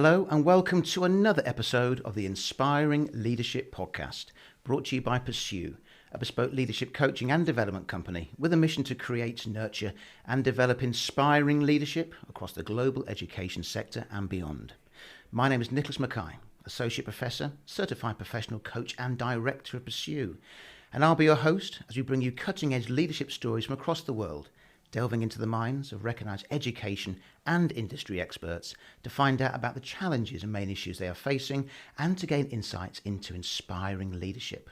Hello and welcome to another episode of the Inspiring Leadership Podcast, brought to you by Pursue, a bespoke leadership coaching and development company with a mission to create, nurture and develop inspiring leadership across the global education sector and beyond. My name is Nicholas Mackay, Associate Professor, Certified Professional Coach and Director of Pursue, and I'll be your host as we bring you cutting-edge leadership stories from across the world, delving into the minds of recognised education and industry experts to find out about the challenges and main issues they are facing and to gain insights into inspiring leadership.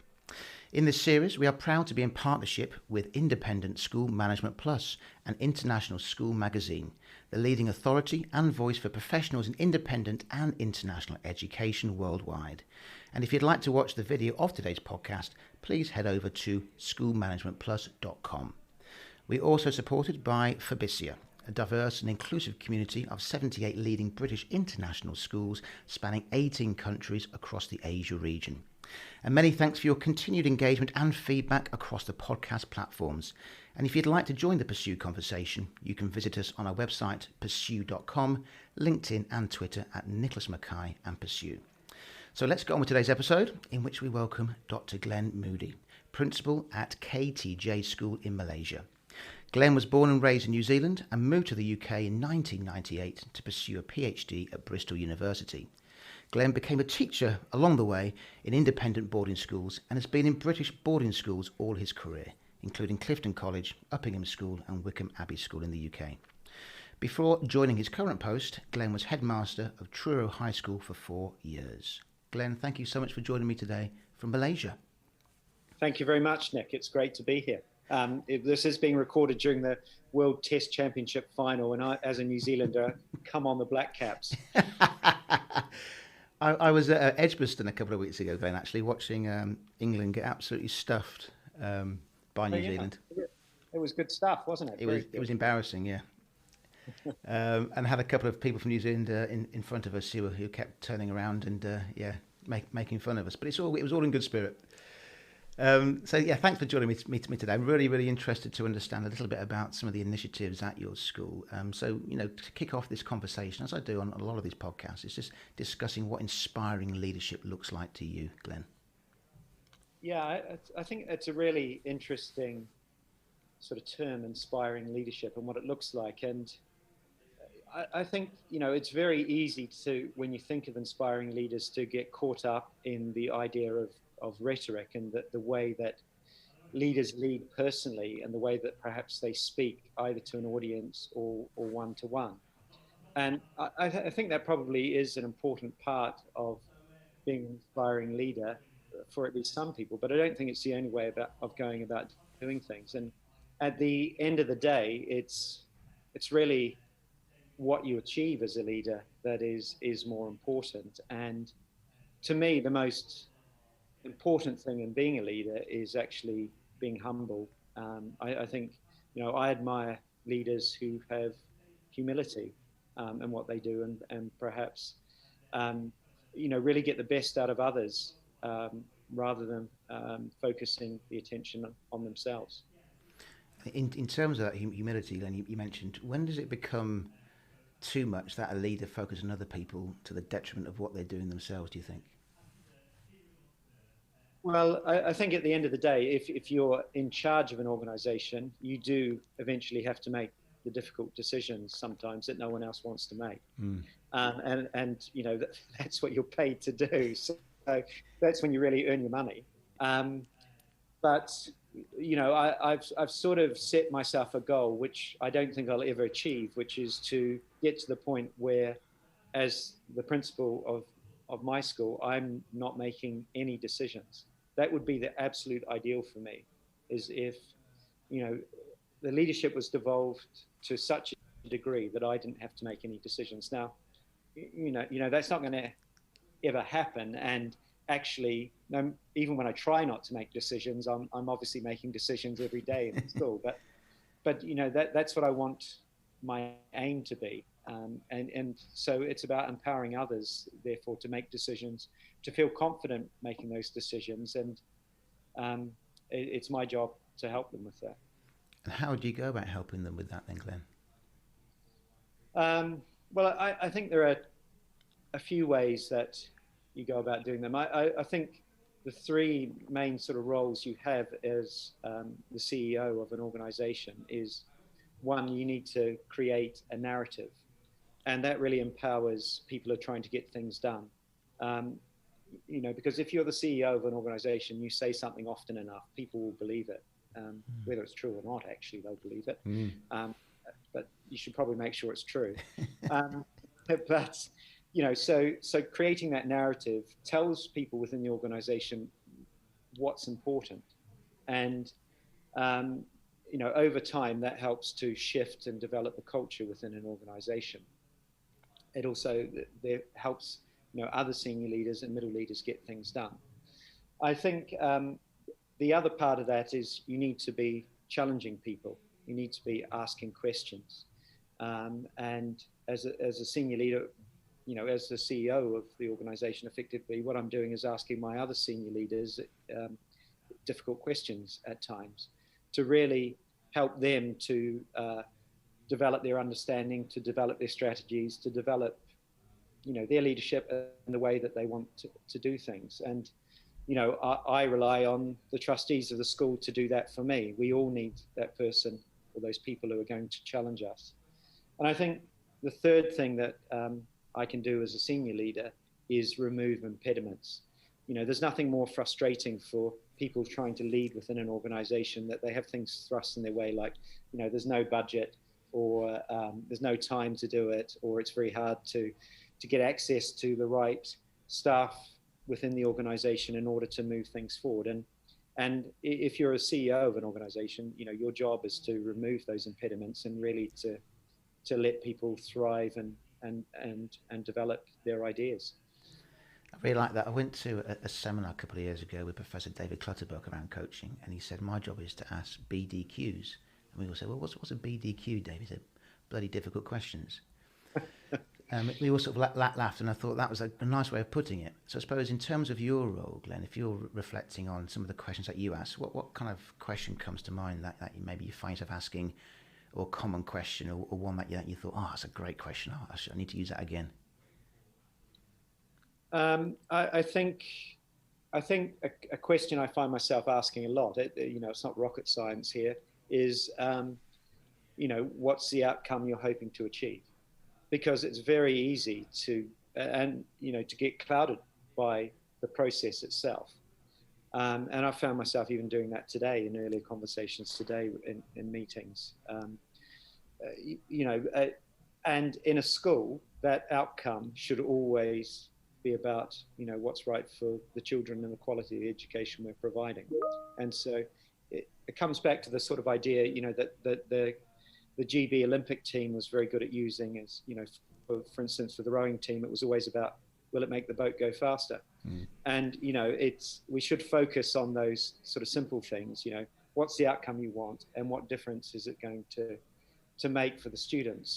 In this series, we are proud to be in partnership with Independent School Management Plus, an international school magazine, the leading authority and voice for professionals in independent and international education worldwide. And if you'd like to watch the video of today's podcast, please head over to schoolmanagementplus.com. We're also supported by Fabricia, a diverse and inclusive community of 78 leading British international schools spanning 18 countries across the Asia region. And many thanks for your continued engagement and feedback across the podcast platforms. And if you'd like to join the Pursue conversation, you can visit us on our website, pursue.com, LinkedIn and Twitter at Nicholas Mackay and Pursue. So let's get on with today's episode, in which we welcome Dr Glenn Moodie, Principal at KTJ School in Malaysia. Glenn was born and raised in New Zealand and moved to the UK in 1998 to pursue a PhD at Bristol University. Glenn became a teacher along the way in independent boarding schools and has been in British boarding schools all his career, including Clifton College, Uppingham School and Wycombe Abbey School in the UK. Before joining his current post, Glenn was Headmaster of Truro High School for 4 years. Glenn, thank you so much for joining me today from Malaysia. Thank you very much, Nick. It's great to be here. This is being recorded during the World Test Championship final, and I, as a New Zealander, come on the Black Caps. I was at Edgbaston a couple of weeks ago, Glenn, actually, watching England get absolutely stuffed by New Zealand. It was good stuff, wasn't it? It was embarrassing, yeah. And had a couple of people from New Zealand in front of us who kept turning around and making fun of us. But it was all in good spirit. Thanks for joining me today. I'm really, really interested to understand a little bit about some of the initiatives at your school. To kick off this conversation, as I do on a lot of these podcasts, it's just discussing what inspiring leadership looks like to you, Glenn. Yeah, I think it's a really interesting sort of term, inspiring leadership, and what it looks like. And I think, it's very easy to, when you think of inspiring leaders, to get caught up in the idea of rhetoric and the way that leaders lead personally and the way that perhaps they speak either to an audience or one-to-one. And I think that probably is an important part of being an inspiring leader for at least some people, but I don't think it's the only way of going about doing things. And at the end of the day, it's really what you achieve as a leader that is more important. And to me, the most important thing in being a leader is actually being humble. I think, I admire leaders who have humility in what they do and perhaps, really get the best out of others rather than focusing the attention on themselves. In terms of that humility, then you mentioned, when does it become too much that a leader focuses on other people to the detriment of what they're doing themselves, do you think? Well, I think at the end of the day, if you're in charge of an organization, you do eventually have to make the difficult decisions sometimes that no one else wants to make. That's what you're paid to do. So that's when you really earn your money. But I've sort of set myself a goal, which I don't think I'll ever achieve, which is to get to the point where, as the principal of my school, I'm not making any decisions. That would be the absolute ideal for me, is if, the leadership was devolved to such a degree that I didn't have to make any decisions. Now, that's not going to ever happen. And actually, even when I try not to make decisions, I'm obviously making decisions every day in school. But that's what I want my aim to be. And so it's about empowering others, therefore, to make decisions, to feel confident making those decisions. And it's my job to help them with that. And how do you go about helping them with that then, Glenn? Well, I think there are a few ways that you go about doing them. I think the three main sort of roles you have as the CEO of an organization is, one, you need to create a narrative, and that really empowers people who are trying to get things done. Because if you're the CEO of an organization, you say something often enough, people will believe it. Whether it's true or not, actually, they'll believe it. But you should probably make sure it's true. But so creating that narrative tells people within the organization what's important, and over time that helps to shift and develop the culture within an organization. It also helps other senior leaders and middle leaders get things done. I think the other part of that is you need to be challenging people. You need to be asking questions, and as a senior leader, as the CEO of the organization, effectively, what I'm doing is asking my other senior leaders difficult questions at times to really help them to develop their understanding, to develop their strategies, to develop, their leadership and the way that they want to do things. And, I rely on the trustees of the school to do that for me. We all need that person or those people who are going to challenge us. And I think the third thing that I can do as a senior leader is remove impediments. There's nothing more frustrating for people trying to lead within an organization that they have things thrust in their way, like, there's no budget, or there's no time to do it, or it's very hard to get access to the right staff within the organization in order to move things forward. And if you're a CEO of an organization, your job is to remove those impediments and really to let people thrive and develop their ideas. I really like that. I went to a seminar a couple of years ago with Professor David Clutterbuck around coaching, and he said, my job is to ask BDQs. And we all said, well, what's a BDQ, David? He said, bloody difficult questions. We all sort of laughed, and I thought that was a nice way of putting it. So I suppose in terms of your role, Glenn, if you're reflecting on some of the questions that you ask, what kind of question comes to mind that maybe you find yourself asking, or common question, or one that you thought, that's a great question, I need to use that again? I think a question I find myself asking a lot, it's not rocket science here, is, what's the outcome you're hoping to achieve? Because it's very easy to get clouded by the process itself. And I found myself even doing that today in earlier conversations today in meetings. And in a school, that outcome should always be about, what's right for the children and the quality of the education we're providing. And so it comes back to the sort of idea, that the GB Olympic team was very good at using as, for instance, for the rowing team, it was always about, will it make the boat go faster? And, we should focus on those sort of simple things, what's the outcome you want and what difference is it going to make for the students?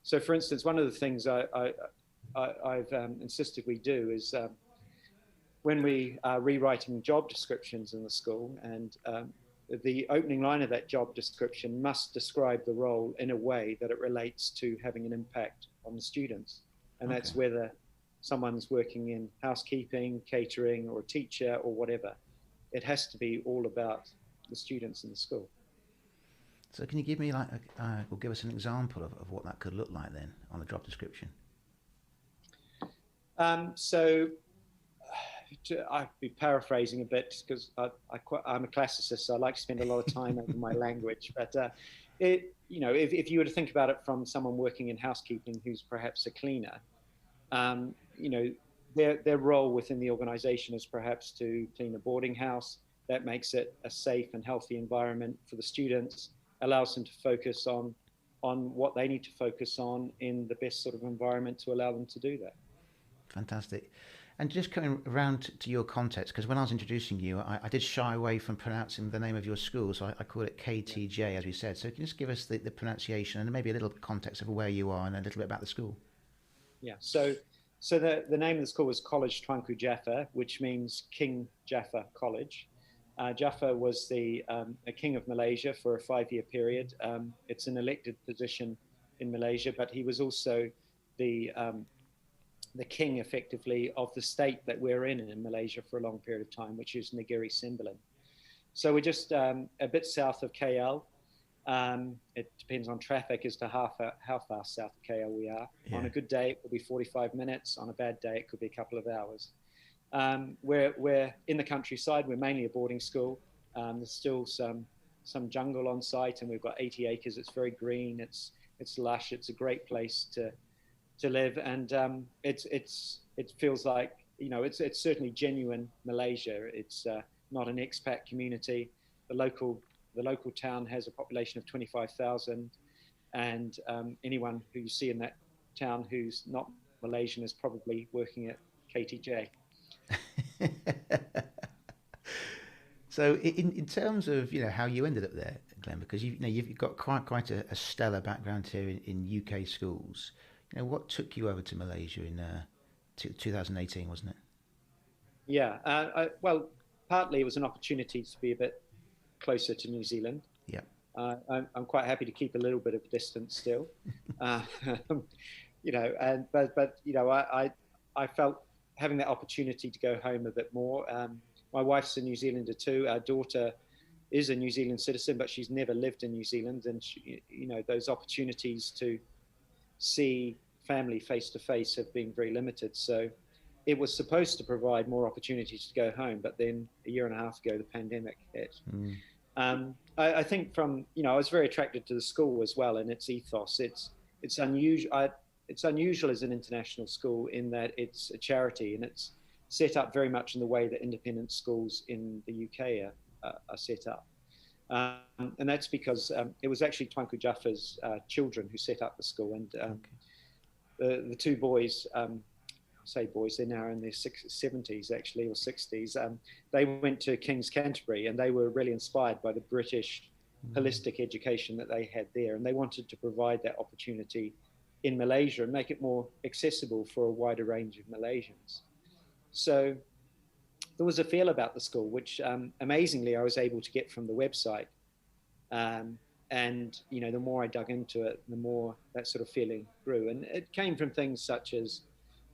So for instance, one of the things I've insisted we do is when we are rewriting job descriptions in the school, and the opening line of that job description must describe the role in a way that it relates to having an impact on the students. And that's whether someone's working in housekeeping, catering, or a teacher, or whatever. It has to be all about the students in the school. So can you give me or give us an example of what that could look like then on a job description? So I'd be paraphrasing a bit because I'm a classicist, so I like to spend a lot of time over my language. But if you were to think about it from someone working in housekeeping who's perhaps a cleaner, their role within the organisation is perhaps to clean a boarding house. That makes it a safe and healthy environment for the students, allows them to focus on what they need to focus on in the best sort of environment to allow them to do that. Fantastic. And just coming around to your context, because when I was introducing you, I did shy away from pronouncing the name of your school, so I call it KTJ, as we said. So can you just give us the pronunciation and maybe a little context of where you are and a little bit about the school? Yeah, so the name of the school was Kolej Tuanku Ja'afar, which means King Ja'afar College. Ja'afar was a king of Malaysia for a 5-year period. It's an elected position in Malaysia, but he was also the the king, effectively, of the state that we're in Malaysia for a long period of time, which is Negeri Sembilan. So we're just a bit south of KL. It depends on traffic as to how far south of KL we are. Yeah. On a good day, it could be 45 minutes. On a bad day, it could be a couple of hours. We're in the countryside. We're mainly a boarding school. There's still some jungle on site, and we've got 80 acres. It's very green. It's lush. It's a great place to live, and it feels like, you know, it's certainly genuine Malaysia. It's not an expat community. The local town has a population of 25,000, and anyone who you see in that town who's not Malaysian is probably working at KTJ. So in terms of, you know, how you ended up there, Glenn, because you've got quite a stellar background here in UK schools. You know, what took you over to Malaysia in 2018, wasn't it? Yeah, well, partly it was an opportunity to be a bit closer to New Zealand. Yeah. I'm quite happy to keep a little bit of distance still. You know, but you know, I felt having that opportunity to go home a bit more. My wife's a New Zealander too. Our daughter is a New Zealand citizen, but she's never lived in New Zealand, and she, you know, those opportunities to see family face to face have been very limited. So it was supposed to provide more opportunities to go home, but then a year and a half ago, the pandemic hit. I think I was very attracted to the school as well, and its ethos. It's unusual. It's unusual as an international school in that it's a charity, and it's set up very much in the way that independent schools in the UK are set up. And that's because it was actually Tuanku Ja'afar's children who set up the school, and the two boys, say boys, they're now in their 70s actually, or 60s. They went to King's Canterbury, and they were really inspired by the British holistic education that they had there, and they wanted to provide that opportunity in Malaysia and make it more accessible for a wider range of Malaysians. So there was a feel about the school, which amazingly I was able to get from the website. And, you know, the more I dug into it, the more that sort of feeling grew. And it came from things such as,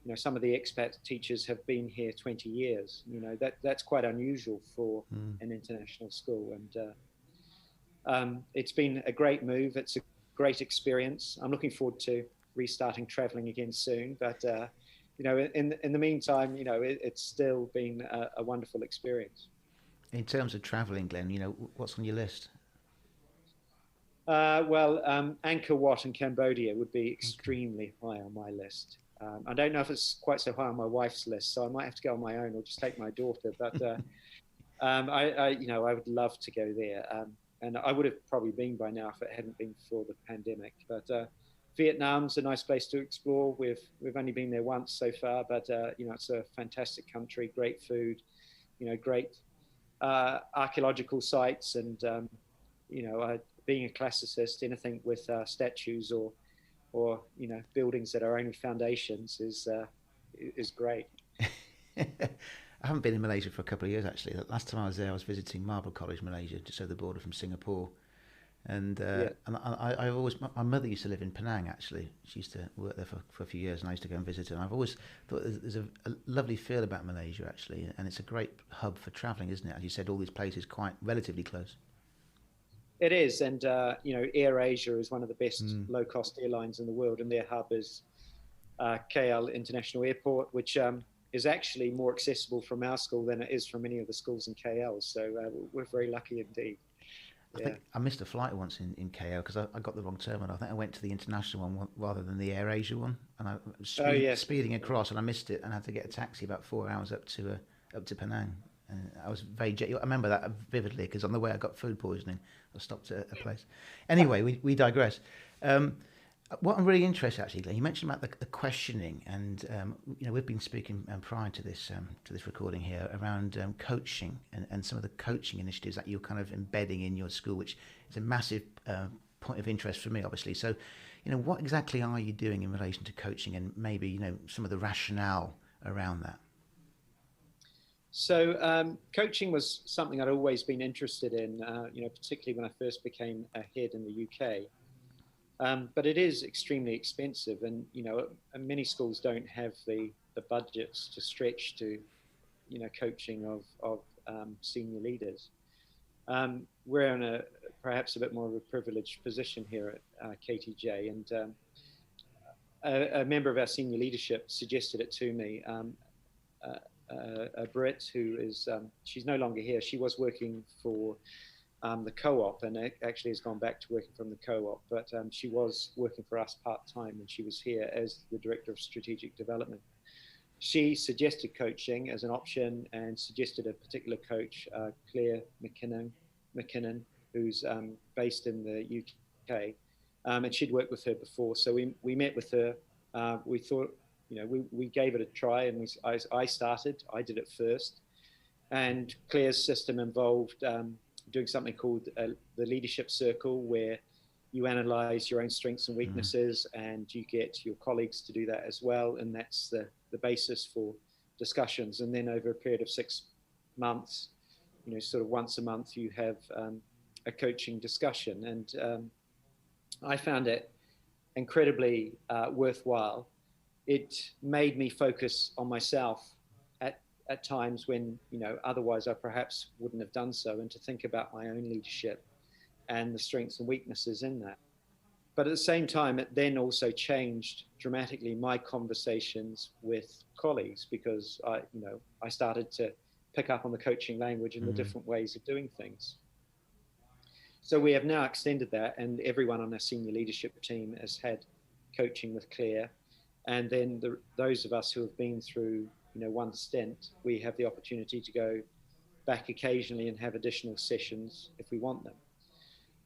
you know, some of the expat teachers have been here 20 years. You know, that's quite unusual for an international school. And it's been a great move. It's a great experience. I'm looking forward to restarting traveling again soon. But, you know, in the meantime, you know, it's still been a wonderful experience. In terms of traveling, Glenn, you know, what's on your list? Well, Angkor Wat in Cambodia would be extremely high on my list. I don't know if it's quite so high on my wife's list, so I might have to go on my own or just take my daughter. But I would love to go there, and I would have probably been by now if it hadn't been for the pandemic. But Vietnam's a nice place to explore. We've only been there once so far, but you know, it's a fantastic country, great food, you know, great archaeological sites, and you know, being a classicist, anything with statues or you know, buildings that are only foundations is great. I haven't been in Malaysia for a couple of years actually. The last time I was there, I was visiting Marble College, Malaysia, just over the border from Singapore. And I've always, my mother used to live in Penang actually. She used to work there for a few years, and I used to go and visit her. And I've always thought there's a lovely feel about Malaysia actually, and it's a great hub for travelling, isn't it? As you said, all these places quite relatively close. It is, and you know, AirAsia is one of the best low-cost airlines in the world, and their hub is KL International Airport, which is actually more accessible from our school than it is from any of the schools in KL. So we're very lucky indeed. I think I missed a flight once in KL because I got the wrong terminal. I think I went to the international one rather than the AirAsia one, and I was speeding across, and I missed it, and I had to get a taxi about 4 hours up to Penang. And I was very I remember that vividly because on the way I got food poisoning. I stopped at a place. Anyway, we digress. What I'm really interested actually, Glenn, you mentioned about the questioning, and you know, we've been speaking prior to this recording here around coaching and some of the coaching initiatives that you're kind of embedding in your school, which is a massive point of interest for me, obviously. So, you know, what exactly are you doing in relation to coaching, and maybe, you know, some of the rationale around that? So coaching was something I'd always been interested in, you know, particularly when I first became a head in the UK. But it is extremely expensive, and many schools don't have the budgets to stretch to coaching of senior leaders. We're in perhaps a bit more of a privileged position here at KTJ, and a member of our senior leadership suggested it to me. A Brit who is, she's no longer here. She was working for the co-op, and actually has gone back to working from the co-op, but she was working for us part-time, and she was here as the Director of Strategic Development. She suggested coaching as an option and suggested a particular coach, Claire McKinnon, who's based in the UK, and she'd worked with her before. So we met with her. We thought, we gave it a try, and I did it first. And Claire's system involved doing something called the Leadership Circle, where you analyze your own strengths and weaknesses, and you get your colleagues to do that as well. And that's the basis for discussions. And then over a period of 6 months, sort of once a month, you have a coaching discussion. And I found it incredibly worthwhile. It made me focus on myself at times when, otherwise I perhaps wouldn't have done so, and to think about my own leadership and the strengths and weaknesses in that. But at the same time, it then also changed dramatically my conversations with colleagues, because I started to pick up on the coaching language and the different ways of doing things. So we have now extended that, and everyone on our senior leadership team has had coaching with Claire. And then those of us who have been through one stint, we have the opportunity to go back occasionally and have additional sessions if we want them.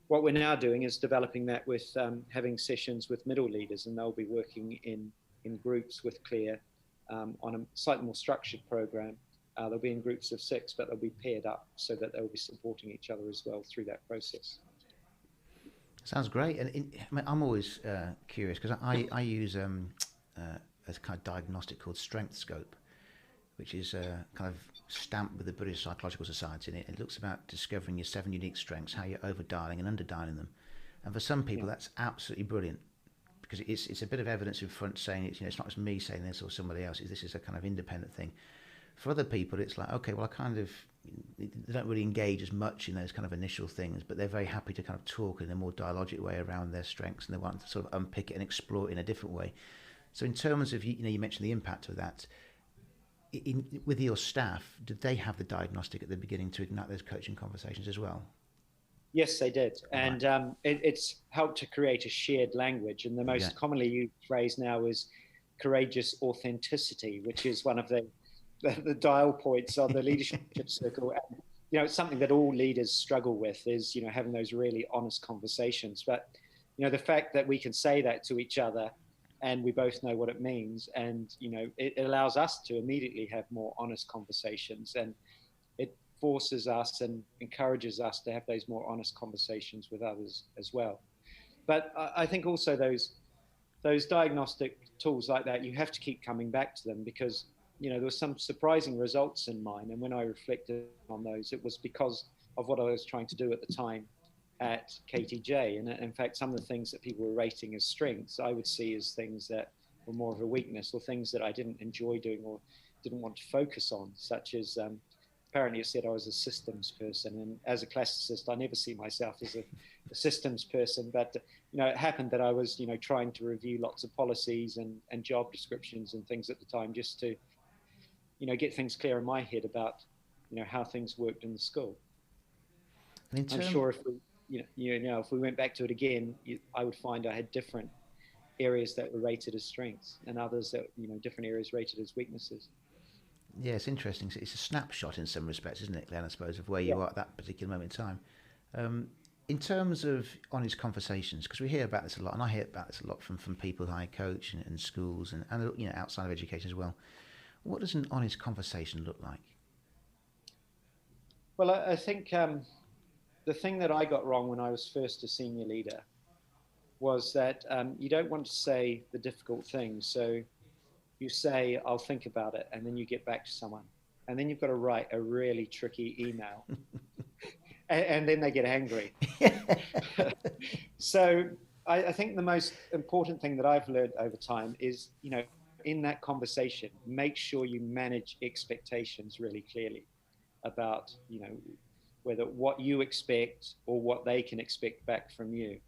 What we're now doing is developing that with having sessions with middle leaders, and they'll be working in groups with Claire on a slightly more structured program. They'll be in groups of 6, but they'll be paired up so that they'll be supporting each other as well through that process. Sounds great. And I'm always curious, because I use a kind of diagnostic called Strength Scope, which is kind of stamped with the British Psychological Society, and it looks about discovering your 7 unique strengths, how you're over-dialing and under-dialing them. And for some people, that's absolutely brilliant, because it's a bit of evidence in front saying it's not just me saying this or somebody else. This is a kind of independent thing. For other people, it's like, okay, well, they don't really engage as much in those kind of initial things, but they're very happy to kind of talk in a more dialogic way around their strengths, and they want to sort of unpick it and explore it in a different way. So in terms of, you mentioned the impact of that, with your staff, did they have the diagnostic at the beginning to ignite those coaching conversations as well? Yes, they did. And it's helped to create a shared language. And the most commonly used phrase now is courageous authenticity, which is one of the dial points on the leadership circle. And, it's something that all leaders struggle with, is, having those really honest conversations. But, the fact that we can say that to each other, and we both know what it means, and it allows us to immediately have more honest conversations, and it forces us and encourages us to have those more honest conversations with others as well. But I think also those diagnostic tools like that, you have to keep coming back to them, because there were some surprising results in mine, and when I reflected on those, it was because of what I was trying to do at the time at KTJ. And in fact, some of the things that people were rating as strengths, I would see as things that were more of a weakness, or things that I didn't enjoy doing or didn't want to focus on, such as apparently it said I was a systems person. And as a classicist, I never see myself as a systems person, but it happened that I was trying to review lots of policies and job descriptions and things at the time, just to get things clear in my head about how things worked in the school. I'm sure if we went back to it again, I would find I had different areas that were rated as strengths, and others that different areas rated as weaknesses. Yeah, it's interesting. It's a snapshot in some respects, isn't it, Glenn, I suppose, of where you are at that particular moment in time. In terms of honest conversations, because we hear about this a lot, and I hear about this a lot from people I coach and schools and outside of education as well. What does an honest conversation look like? Well, I think the thing that I got wrong when I was first a senior leader was that you don't want to say the difficult things. So you say, I'll think about it, and then you get back to someone. And then you've got to write a really tricky email. and then they get angry. So I think the most important thing that I've learned over time is, in that conversation, make sure you manage expectations really clearly about, whether what you expect or what they can expect back from you.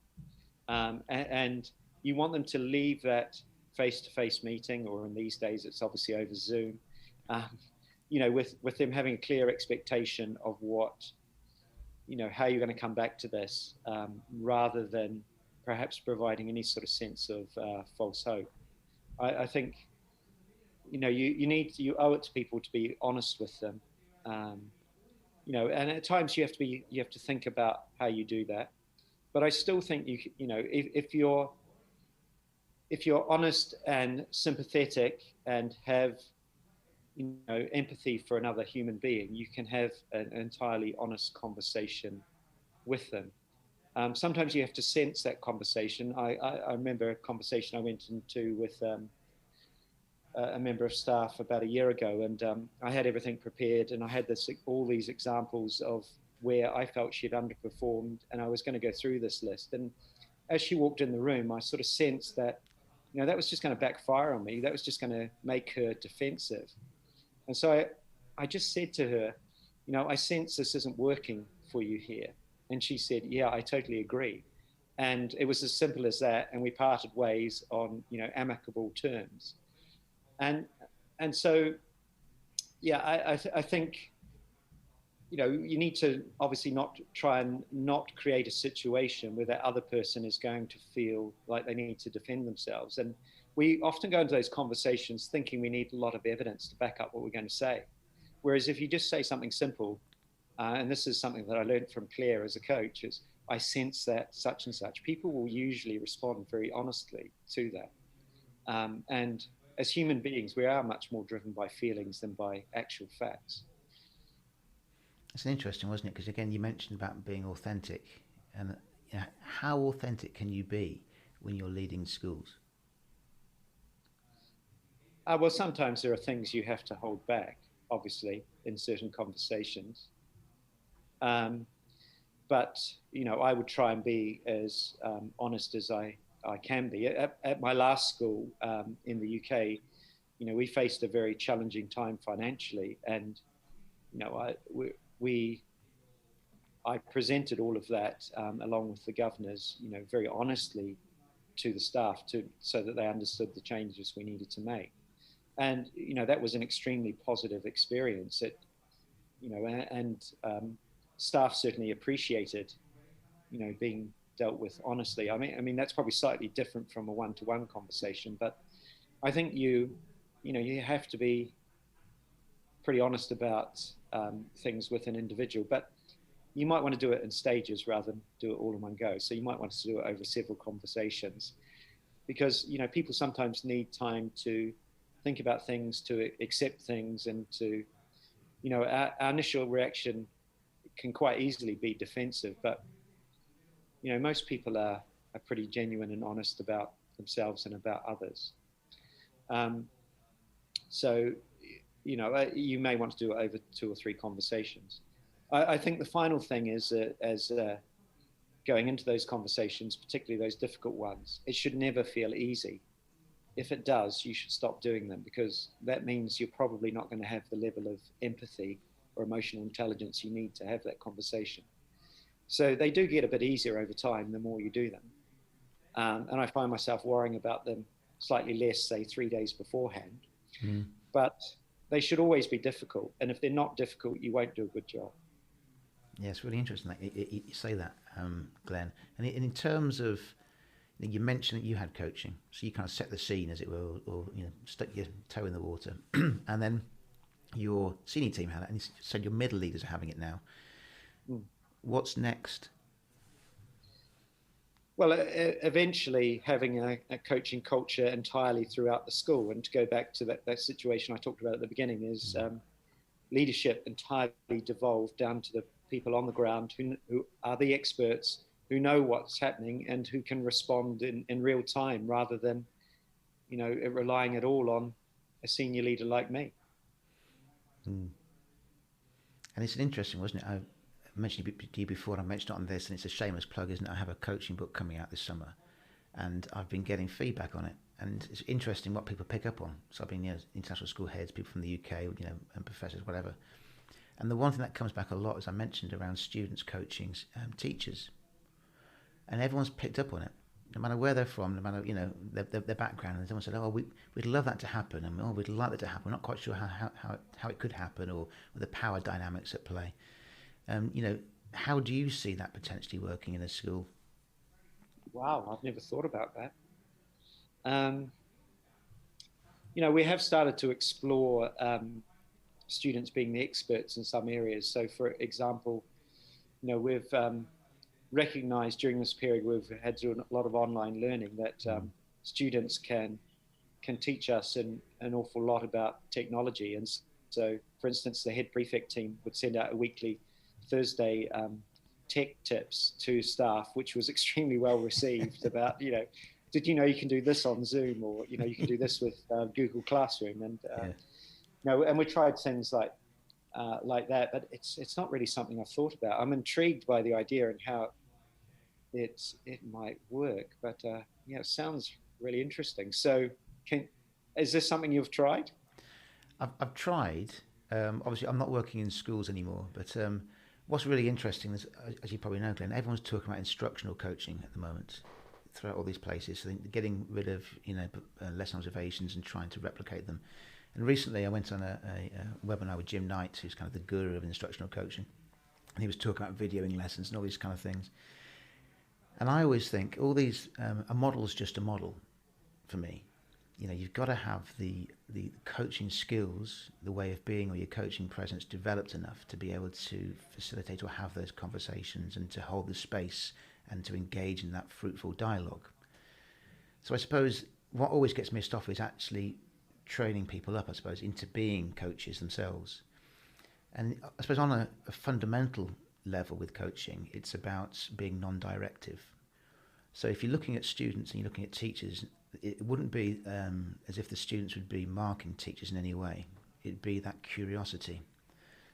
And you want them to leave that face-to-face meeting, or in these days, it's obviously over Zoom, with them having a clear expectation of what, how you're going to come back to this, rather than perhaps providing any sort of sense of false hope. I think, you owe it to people to be honest with them. And at times you have to think about how you do that. But I still think if you're honest and sympathetic and have empathy for another human being, you can have an entirely honest conversation with them. Sometimes you have to sense that conversation. I remember a conversation I went into with a member of staff about a year ago, and I had everything prepared, and I had all these examples of where I felt she'd underperformed, and I was going to go through this list. And as she walked in the room, I sort of sensed that, that was just going to backfire on me. That was just going to make her defensive. And so I just said to her, I sense this isn't working for you here. And she said, yeah, I totally agree. And it was as simple as that. And we parted ways on, amicable terms. And so, yeah, I think, you need to obviously not try and not create a situation where that other person is going to feel like they need to defend themselves. And we often go into those conversations thinking we need a lot of evidence to back up what we're going to say. Whereas if you just say something simple, and this is something that I learned from Claire as a coach, is I sense that such and such, people will usually respond very honestly to that. And as human beings, we are much more driven by feelings than by actual facts. It's interesting, wasn't it? Because again, you mentioned about being authentic, and how authentic can you be when you're leading schools? Well, sometimes there are things you have to hold back, obviously, in certain conversations. But, I would try and be as honest as I can be. At my last school in the UK, we faced a very challenging time financially, and, I presented all of that along with the governors, very honestly to the staff so that they understood the changes we needed to make. And, that was an extremely positive experience. Staff certainly appreciated, being dealt with honestly. I mean, that's probably slightly different from a one-to-one conversation, but I think you have to be pretty honest about things with an individual, but you might want to do it in stages rather than do it all in one go. So you might want to do it over several conversations, because, people sometimes need time to think about things, to accept things, and to, our initial reaction can quite easily be defensive, but, most people are pretty genuine and honest about themselves and about others. So, you may want to do it over 2 or 3 conversations. I think the final thing is, as going into those conversations, particularly those difficult ones, it should never feel easy. If it does, you should stop doing them, because that means you're probably not going to have the level of empathy or emotional intelligence you need to have that conversation. So they do get a bit easier over time the more you do them. And I find myself worrying about them slightly less, say, 3 days beforehand. Mm. But they should always be difficult. And if they're not difficult, you won't do a good job. Yeah, it's really interesting that you say that, Glenn. And in terms of, you mentioned that you had coaching, so you kind of set the scene, as it were, or stuck your toe in the water, and then your senior team had it, and you said your middle leaders are having it now. Mm. What's next? Well, eventually having a coaching culture entirely throughout the school, and to go back to that situation I talked about at the beginning, is leadership entirely devolved down to the people on the ground who are the experts, who know what's happening and who can respond in real time, rather than, relying at all on a senior leader like me. Mm. And it's an interesting, wasn't it? I mentioned it to you before, and I mentioned it on this, and it's a shameless plug, isn't it? I have a coaching book coming out this summer, and I've been getting feedback on it. And it's interesting what people pick up on. So I've been, international school heads, people from the UK, and professors, whatever. And the one thing that comes back a lot, as I mentioned, around students coaching teachers, and everyone's picked up on it, no matter where they're from, no matter their background. And someone said, "Oh, we'd love that to happen," and "Oh, we'd like that to happen." We're not quite sure how it could happen, or the power dynamics at play. How do you see that potentially working in a school? Wow, I've never thought about that. We have started to explore students being the experts in some areas. So, for example, we've recognized during this period we've had to do a lot of online learning that students can teach us an awful lot about technology. And so, for instance, the head prefect team would send out a weekly Thursday tech tips to staff, which was extremely well received about, did you know you can do this on Zoom, or, you can do this with Google Classroom. And, and we tried things like that, but it's not really something I've thought about. I'm intrigued by the idea and how it might work, but it sounds really interesting. So is this something you've tried? I've tried. Obviously, I'm not working in schools anymore, but what's really interesting is, as you probably know, Glenn, everyone's talking about instructional coaching at the moment throughout all these places. So getting rid of lesson observations and trying to replicate them. And recently, I went on a webinar with Jim Knight, who's kind of the guru of instructional coaching, and he was talking about videoing lessons and all these kind of things. And I always think all these a model's just a model for me. You've got to have the coaching skills, the way of being, or your coaching presence developed enough to be able to facilitate or have those conversations and to hold the space and to engage in that fruitful dialogue. So I suppose what always gets missed off is actually training people up, I suppose, into being coaches themselves. And I suppose on a fundamental level with coaching, it's about being non-directive. So if you're looking at students and you're looking at teachers, it wouldn't be as if the students would be marking teachers in any way. It'd be that curiosity.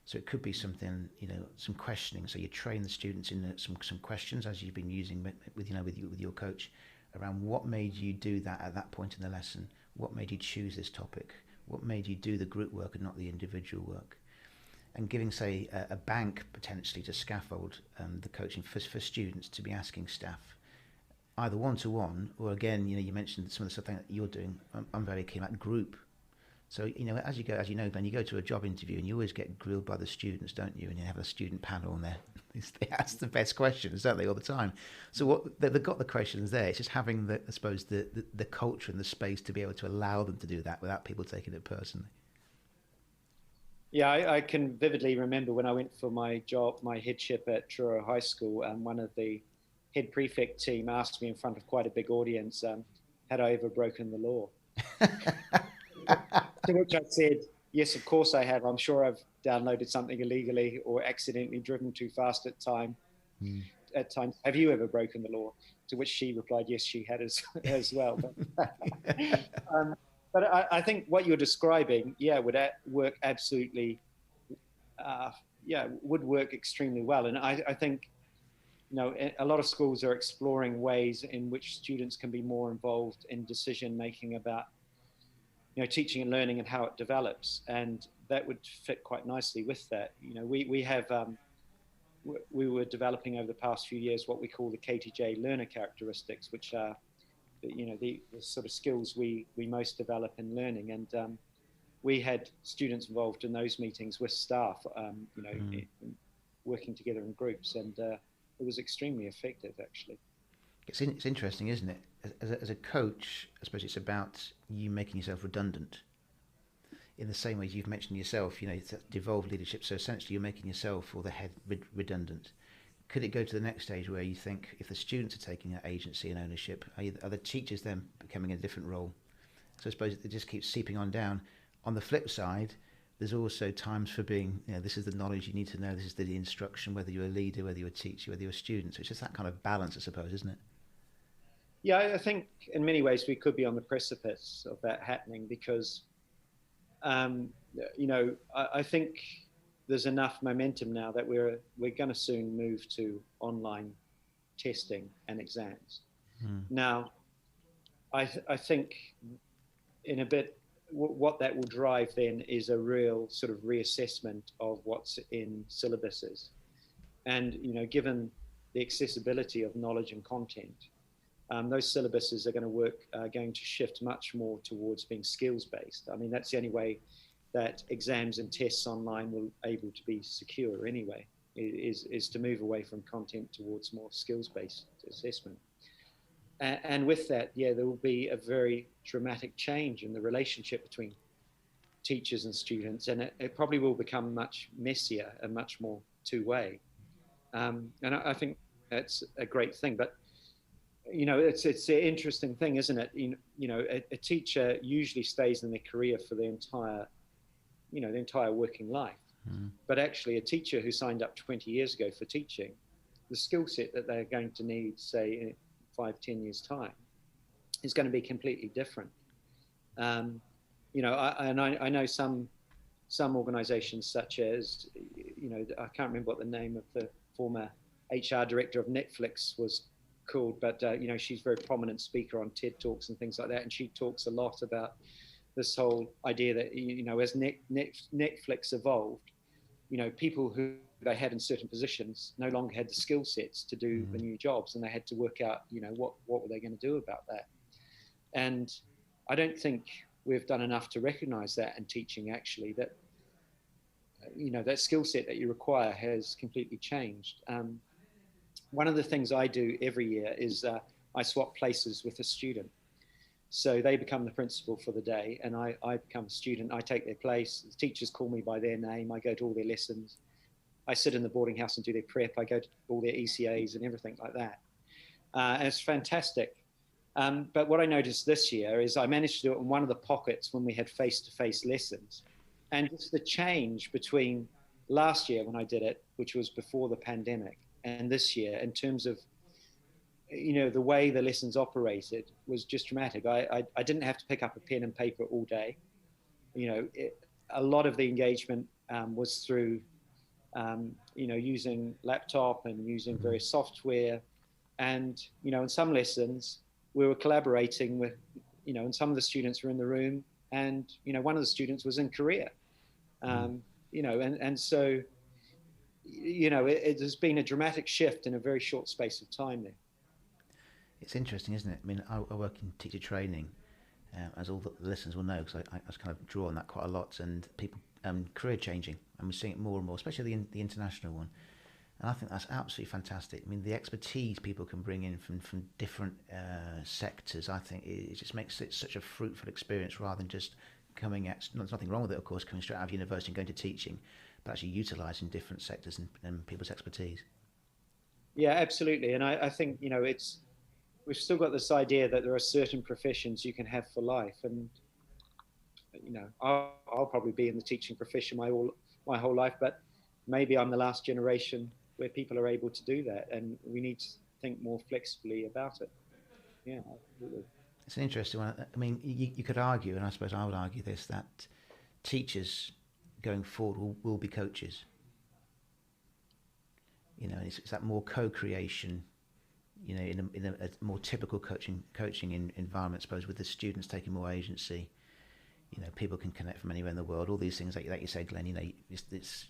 So it could be something, some questioning. So you train the students in some questions, as you've been using with your coach, around what made you do that at that point in the lesson. What made you choose this topic? What made you do the group work and not the individual work? And giving, say, a bank potentially to scaffold the coaching for students to be asking staff, either one-to-one, or again, you mentioned some of the stuff that you're doing. I'm very keen about group. So, as you know, Glenn, you go to a job interview and you always get grilled by the students, don't you? And you have a student panel and they ask the best questions, don't they, all the time? So they've got the questions there. It's just having the culture and the space to be able to allow them to do that without people taking it personally. Yeah, I can vividly remember when I went for my headship at Truro High School, and one of the head prefect team asked me in front of quite a big audience, had I ever broken the law? To which I said, yes, of course I have. I'm sure I've downloaded something illegally or accidentally driven too fast at times. Have you ever broken the law? To which she replied, yes, she had as well. But I think what you're describing, would work absolutely, would work extremely well. And I think, a lot of schools are exploring ways in which students can be more involved in decision making about, teaching and learning and how it develops. And that would fit quite nicely with that. We were developing over the past few years what we call the KTJ learner characteristics, which are the sort of skills we most develop in learning. And we had students involved in those meetings with staff, working together in groups, and it was extremely effective, actually. It's interesting, isn't it? As a coach, I suppose it's about you making yourself redundant. In the same way you've mentioned yourself, it's devolved leadership. So essentially, you're making yourself or the head redundant. Could it go to the next stage where you think if the students are taking that agency and ownership, are the teachers then becoming a different role? So I suppose it just keeps seeping on down. On the flip side, there's also times for being, this is the knowledge you need to know, this is the instruction, whether you're a leader, whether you're a teacher, whether you're a student. So it's just that kind of balance, I suppose, isn't it? Yeah, I think in many ways we could be on the precipice of that happening because, I think there's enough momentum now that we're going to soon move to online testing and exams. Now, I think in a bit, what that will drive then is a real sort of reassessment of what's in syllabuses. And, given the accessibility of knowledge and content, those syllabuses are going to shift much more towards being skills-based. I mean, that's the only way that exams and tests online will able to be secure anyway, is to move away from content towards more skills-based assessment. And with that, there will be a very dramatic change in the relationship between teachers and students, and it probably will become much messier and much more two-way. And I think that's a great thing. But it's an interesting thing, isn't it? A teacher usually stays in their career for the entire working life. Mm. But actually, a teacher who signed up 20 years ago for teaching, the skill set that they're going to need, say, in 5-10 years' time, is going to be completely different. I know some organisations, such as, I can't remember what the name of the former HR director of Netflix was called, but she's a very prominent speaker on TED Talks and things like that, and she talks a lot about this whole idea that as Netflix evolved, people who they had in certain positions no longer had the skill sets to do the new jobs, and they had to work out what were they going to do about that. And I don't think we've done enough to recognize that in teaching, actually, that that skill set that you require has completely changed. One of the things I do every year is I swap places with a student. So they become the principal for the day, and I become a student. I take their place. The teachers call me by their name. I go to all their lessons. I sit in the boarding house and do their prep. I go to all their ECAs and everything like that. And it's fantastic. But what I noticed this year is I managed to do it in one of the pockets when we had face-to-face lessons. And just the change between last year when I did it, which was before the pandemic, and this year in terms of, the way the lessons operated was just dramatic. I didn't have to pick up a pen and paper all day. A lot of the engagement was through, using laptop and using various software. And, in some lessons, we were collaborating with, and some of the students were in the room, and, one of the students was in Korea. And so, it has been a dramatic shift in a very short space of time there. It's interesting, isn't it? I mean, I work in teacher training, as all the listeners will know, because I kind of draw on that quite a lot, and people career changing, and we're seeing it more and more, especially the international one. And I think that's absolutely fantastic. I mean, the expertise people can bring in from different sectors, I think it just makes it such a fruitful experience, rather than just coming at, there's nothing wrong with it, of course, coming straight out of university and going to teaching, but actually utilising different sectors and people's expertise. Yeah, absolutely. And I think, we've still got this idea that there are certain professions you can have for life. And, I'll probably be in the teaching profession my whole life, but maybe I'm the last generation where people are able to do that. And we need to think more flexibly about it. Yeah, absolutely. It's an interesting one. I mean, you could argue, and I suppose I would argue this, that teachers going forward will be coaches. It's that more co-creation, in a more typical coaching environment, I suppose, with the students taking more agency. People can connect from anywhere in the world. All these things that you say, Glenn, it's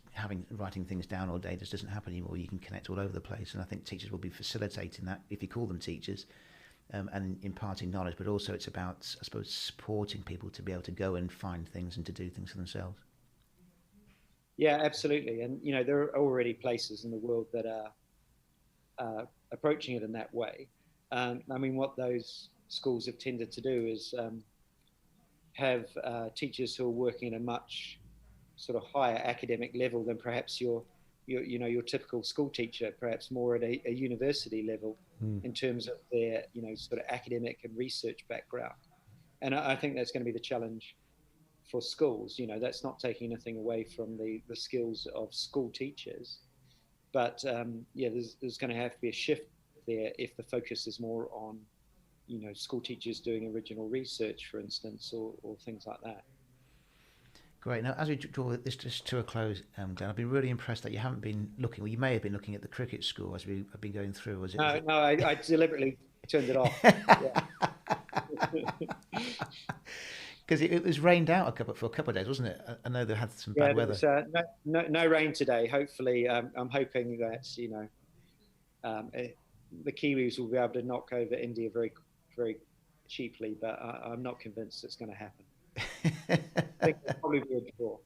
writing things down all day just doesn't happen anymore. You can connect all over the place, and I think teachers will be facilitating that, if you call them teachers, and imparting knowledge. But also it's about, I suppose, supporting people to be able to go and find things and to do things for themselves. Yeah, absolutely. And, there are already places in the world that are approaching it in that way. What those schools have tended to do is have teachers who are working at a much sort of higher academic level than perhaps your typical school teacher, perhaps more at a university level in terms of their, sort of academic and research background. And I think that's going to be the challenge for schools. That's not taking anything away from the skills of school teachers, but there's going to have to be a shift there if the focus is more on, school teachers doing original research, for instance, or things like that. Great. Now, as we draw this just to a close, Glenn, I've been really impressed that you haven't been looking, well, you may have been looking at the cricket score as we have been going through. No, I deliberately turned it off. Yeah. Because it was rained out for a couple of days, wasn't it? I know they had some Yeah, bad there weather. was no rain today. Hopefully, I'm hoping that the Kiwis will be able to knock over India very, very cheaply. But I'm not convinced it's going to happen. I think it'll probably be a draw.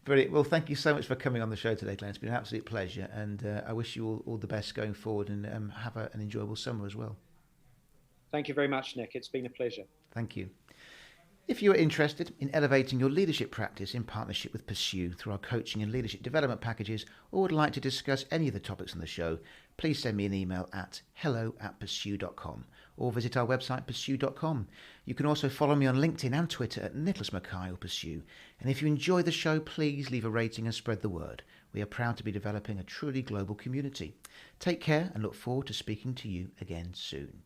Brilliant. Well, thank you so much for coming on the show today, Glenn. It's been an absolute pleasure, and I wish you all the best going forward, and have an enjoyable summer as well. Thank you very much, Nick. It's been a pleasure. Thank you. If you are interested in elevating your leadership practice in partnership with Pursue through our coaching and leadership development packages, or would like to discuss any of the topics on the show, please send me an email at hello@pursue.com or visit our website pursue.com. You can also follow me on LinkedIn and Twitter at Nicholas Mackay or Pursue. And if you enjoy the show, please leave a rating and spread the word. We are proud to be developing a truly global community. Take care and look forward to speaking to you again soon.